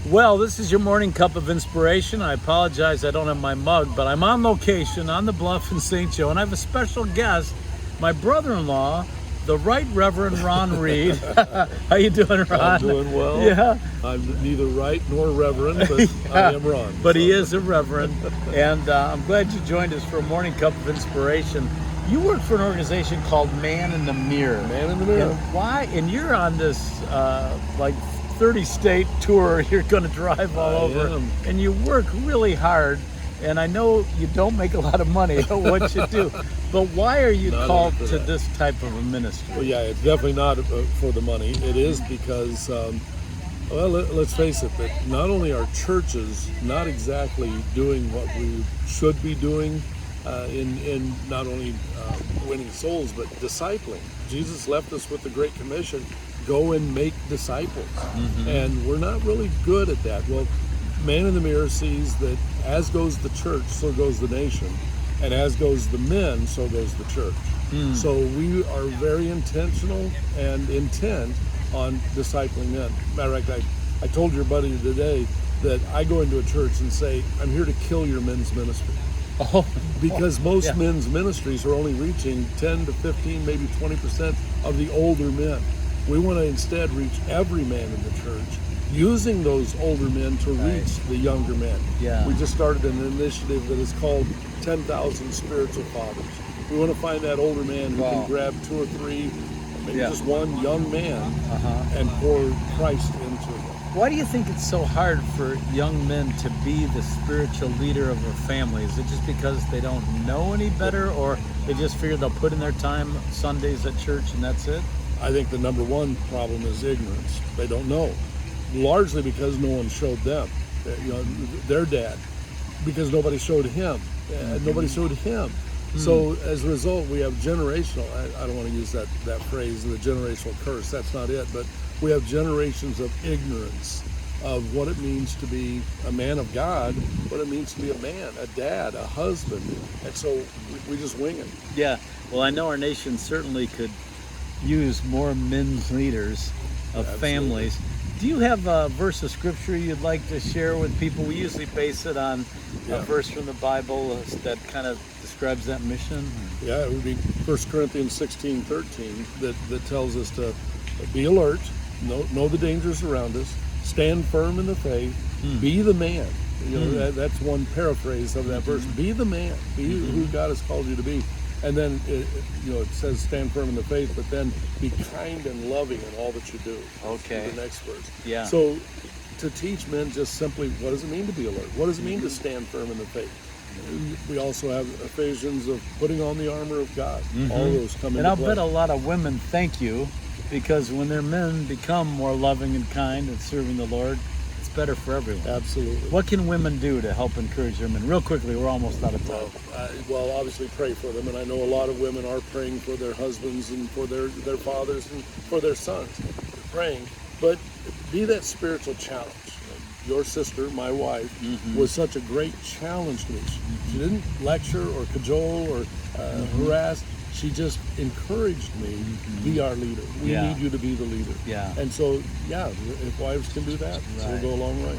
Well, this is your morning cup of inspiration. I apologize I don't have my mug, but I'm on location on the bluff in St. Joe, and I have a special guest, my brother-in-law, the Right Reverend Ron Reed. How you doing, Ron? I'm doing well. Yeah. I'm neither right nor reverend, but I am Ron. But he is a reverend, and I'm glad you joined us for a morning cup of inspiration. You work for an organization called Man in the Mirror. Man in the Mirror. And why? And you're on this like 30-state tour. You're going to drive all over, and you work really hard. And I know you don't make a lot of money at what you do, but why are you called to this type of a ministry? Well, yeah, it's definitely not for the money. It is because, well, let's face it, that not only are churches not exactly doing what we should be doing in not only winning souls, but discipling. Jesus left us with the Great Commission, go and make disciples. And we're not really good at that. Well, Man in the Mirror sees that as goes the church, so goes the nation. And as goes the men, so goes the church. So we are very intentional and intent on discipling men. Matter of fact, I told your buddy today that I go into a church and say, I'm here to kill your men's ministry. Because most men's ministries are only reaching 10 to 15, maybe 20% of the older men. We want to instead reach every man in the church, using those older men to reach the younger men. We just started an initiative that is called 10,000 Spiritual Fathers. We want to find that older man who can grab 2 or 3, maybe just one young man and pour Christ into them. Why do you think it's so hard for young men to be the spiritual leader of a family? Is it just because they don't know any better, or they just figure they'll put in their time Sundays at church and that's it? I think the number one problem is ignorance. They don't know, largely because no one showed them, their dad, because nobody showed him, nobody showed him. So as a result, we have generational, I don't want to use that phrase, the generational curse, that's not it, but we have generations of ignorance of what it means to be a man of God, what it means to be a man, a dad, a husband, and so we just wing it. Yeah, well, I know our nation certainly could use more men's leaders of families. Do you have a verse of scripture you'd like to share with people? We usually base it on a verse from the Bible that kind of describes that mission. Yeah, it would be 1 Corinthians 16:13 that tells us to be alert, know the dangers around us, stand firm in the faith, be the man. That's one paraphrase of that verse. Be the man, be who God has called you to be. And then it says stand firm in the faith, but then be kind and loving in all that you do. The next verse. So to teach men just simply, what does it mean to be alert? What does it mean to stand firm in the faith? We also have Ephesians of putting on the armor of God. All those come into play. And I'll bet a lot of women thank you, because when their men become more loving and kind and serving the Lord, it's better for everyone. Absolutely. What can women do to help encourage their men? Real quickly, we're almost out of time. Well, obviously pray for them, and I know a lot of women are praying for their husbands and for their fathers and for their sons. They're praying, but be that spiritual challenge. Your sister, my wife, was such a great challenge to me. She didn't lecture or cajole or harass. She just encouraged me, be our leader. We need you to be the leader. And so, if wives can do that, we'll go a long way.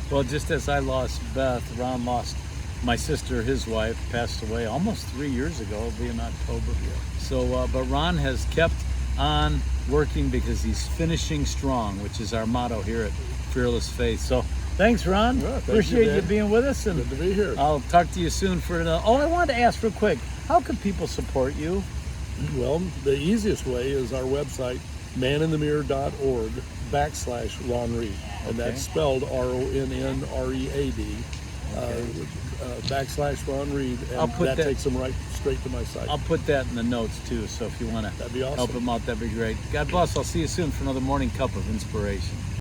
Well, just as I lost Beth, Ron lost my sister, his wife, passed away almost 3 years ago. It'll be in October. So, but Ron has kept on working because he's finishing strong, which is our motto here at Fearless Faith. So thanks, Ron. Appreciate you being with us. And good to be here. I'll talk to you soon for the. I wanted to ask real quick, how can people support you? Well, the easiest way is our website, maninthemirror.org/Ron Reed. And that's spelled RONNREAD. /Ron Reed, and that takes them right straight to my site. I'll put that in the notes too, so if you want to that'd be awesome. Help them out, that'd be great. God bless. I'll see you soon for another morning cup of inspiration.